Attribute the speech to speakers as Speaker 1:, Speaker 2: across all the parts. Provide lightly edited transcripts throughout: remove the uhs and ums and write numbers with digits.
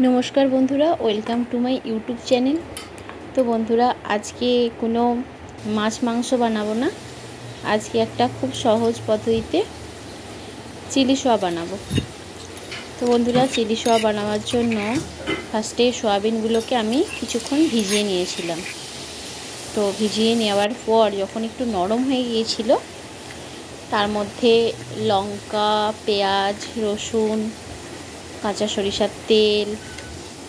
Speaker 1: नमस्कार बंधुरा welcome to my YouTube channel. तो बंधुरा आज के कोनो माछ मांस बनाबो ना, आज के एक खूब सहज पद्धतिते चिली सोया बनाबो। तो बंधुरा चिली सोया बनाबार जोन्नो फार्स्टे सोयाबिनगुलोके आमी किछुक्षण भिजिए नियेछिलाम। तो भिजिए नेওয়ার पर যখন একটু নরম হয়ে গিয়েছিল তার মধ্যে লঙ্কা, পেঁয়াজ, রসুন, কাঁচা সরিষার তেল,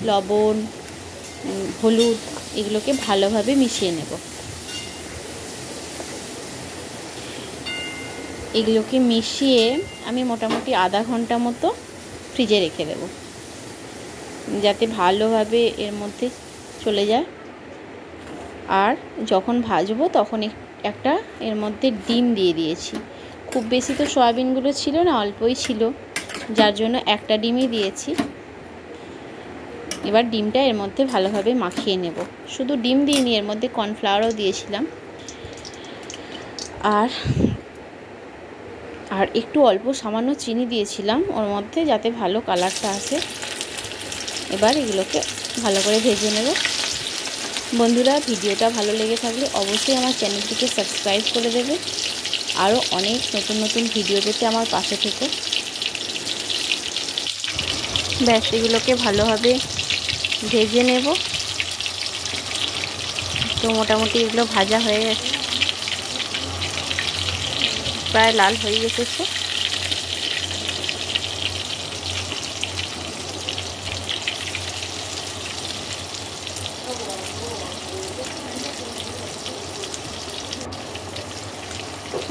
Speaker 1: লবণ, হলুদ এগুলোকে ভালোভাবে মিশিয়ে নেব। এগুলোকে মিশিয়ে আমি মোটামুটি আধা ঘন্টা মতো ফ্রিজে রেখে দেব, যাতে ভালোভাবে এর মধ্যে চলে যায়। আর যখন ভাজবো তখন একটা এর মধ্যে ডিম দিয়ে দিয়েছি। খুব বেশি তো সয়াবিনগুলো ছিল না, অল্পই ছিল, যার জন্য একটা ডিমই দিয়েছি। এবার ডিমটা এর মধ্যে ভালোভাবে মাখিয়ে নেব। শুধু ডিম দিইনি, এর মধ্যে কর্নফ্লাওয়ারও দিয়েছিলাম। আর একটু অল্প সামান্য চিনি দিয়েছিলাম ওর মধ্যে, যাতে ভালো কালারটা আসে। এবার এগুলোকে ভালো করে ভেজে নেব। বন্ধুরা, ভিডিওটা ভালো লেগে থাকলে অবশ্যই আমার চ্যানেলটিকে সাবস্ক্রাইব করে দেবে। আরও অনেক নতুন নতুন ভিডিও পেতে আমার পাশে থেকো। ব্যাস, এগুলোকে ভালোভাবে ভেজে নেব। তো মোটামুটি এগুলো ভাজা হয়ে গেছে, প্রায় লাল হয়ে গেছে।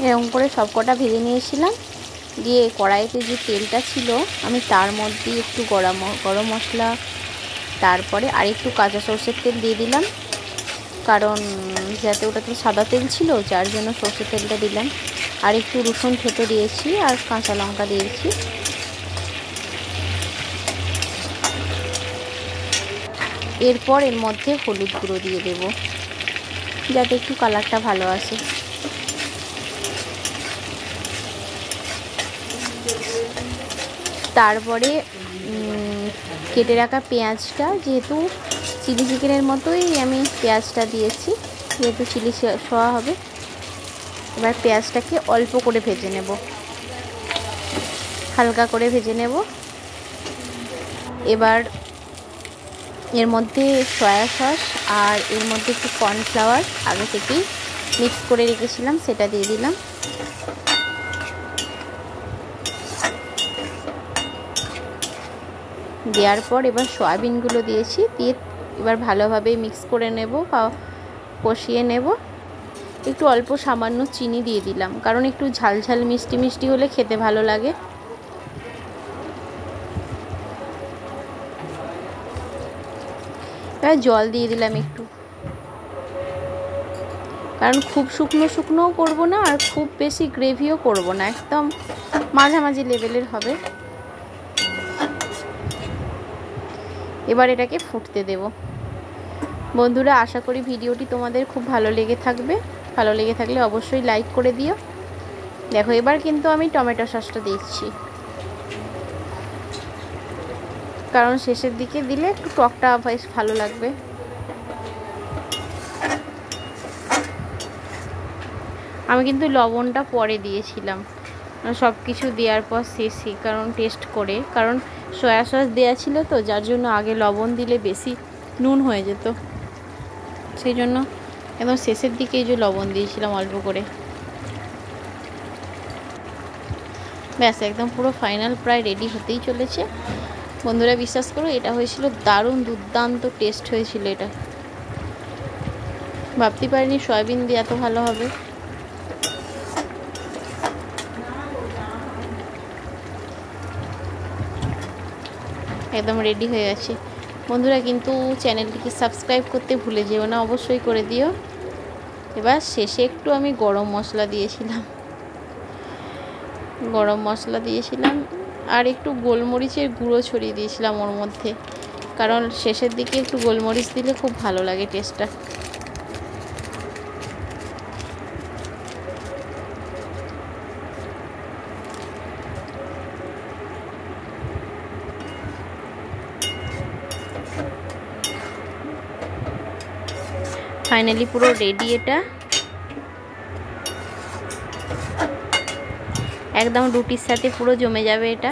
Speaker 1: এরকম করে সবকটা ভেজে নিয়েছিলাম। দিয়ে কড়াইতে যে তেলটা ছিল আমি তার মধ্যে একটু গরম মশলা, তারপরে আর একটু কাঁচা সরষের তেল দিয়ে দিলাম, কারণ যাতে ওটা তো সাদা তেল ছিল, যার জন্য সরষের তেলটা দিলাম। আর একটু রসুন থেতো দিয়েছি আর কাঁচা লঙ্কা দিয়েছি। এরপর এর মধ্যে হলুদ গুঁড়ো দিয়ে দেব, যাতে একটু কালারটা ভালো আসে। তারপরে কেটে রাখা পেঁয়াজটা, যেহেতু চিলি চিকেনের মতোই আমি পেঁয়াজটা দিয়েছি, যেহেতু চিলি সোয়া হবে। এবার পেঁয়াজটাকে অল্প করে ভেজে নেব, হালকা করে ভেজে নেব। এবার এর মধ্যে সয়া সস আর এর মধ্যে একটু কর্নফ্লাওয়ার আগে থেকেই মিক্স করে রেখেছিলাম, সেটা দিয়ে দিলাম। দেওয়ার পর এবার সয়াবিনগুলো দিয়েছি, দিয়ে এবার ভালোভাবে মিক্স করে নেব বা কষিয়ে নেব। একটু অল্প সামান্য চিনি দিয়ে দিলাম, কারণ একটু ঝাল ঝাল মিষ্টি মিষ্টি হলে খেতে ভালো লাগে। এবার জল দিয়ে দিলাম একটু, কারণ খুব শুকনো শুকনোও করব না আর খুব বেশি গ্রেভিও করব না, একদম মাঝামাঝি লেভেলের হবে। এবার এটাকে ফুটতে দেব। বন্ধুরা, আশা করি ভিডিওটি তোমাদের খুব ভালো লেগে থাকবে। ভালো লেগে থাকলে অবশ্যই লাইক করে দিও। দেখো, এবার কিন্তু আমি টমেটো সসটা দিচ্ছি, কারণ শেষের দিকে দিলে একটু টকটা বেশ ভালো লাগবে। আমি কিন্তু লবণটা পরে দিয়েছিলাম, সব কিছু দেওয়ার পর শেষে, কারণ টেস্ট করে, কারণ সয়া সস দেওয়া ছিল তো, যার জন্য আগে লবণ দিলে বেশি নুন হয়ে যেত, সেই জন্য একদম শেষের দিকে এই যে লবণ দিয়েছিলাম অল্প করে। ব্যাস, একদম পুরো ফাইনাল প্রায় রেডি হতেই চলেছে। বন্ধুরা, বিশ্বাস করো, এটা হয়েছিল দারুণ দুর্দান্ত টেস্ট হয়েছিল। এটা ভাবতে পারিনি সয়াবিন দিয়ে এত ভালো হবে। একদম রেডি হয়ে গেছে। বন্ধুরা, কিন্তু চ্যানেলটিকে সাবস্ক্রাইব করতে ভুলে যেও না, অবশ্যই করে দিও। এবার শেষে একটু আমি গরম মশলা দিয়েছিলাম আর একটু গোলমরিচের গুঁড়ো ছড়িয়ে দিয়েছিলাম ওর মধ্যে, কারণ শেষের দিকে একটু গোলমরিচ দিলে খুব ভালো লাগে টেস্টটা। ফাইনালি পুরো রেডি, এটা একদম রুটির সাথে পুরো জমে যাবে এটা।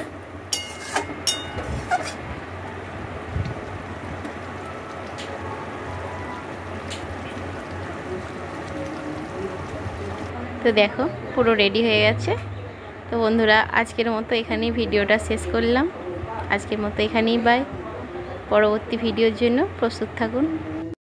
Speaker 1: তো দেখো পুরো রেডি হয়ে গেছে। তো বন্ধুরা আজকের মতো এখানেই ভিডিওটা শেষ করলাম। আজকের মতো এখানেই বাই। পরবর্তী ভিডিওর জন্য প্রস্তুত থাকুন।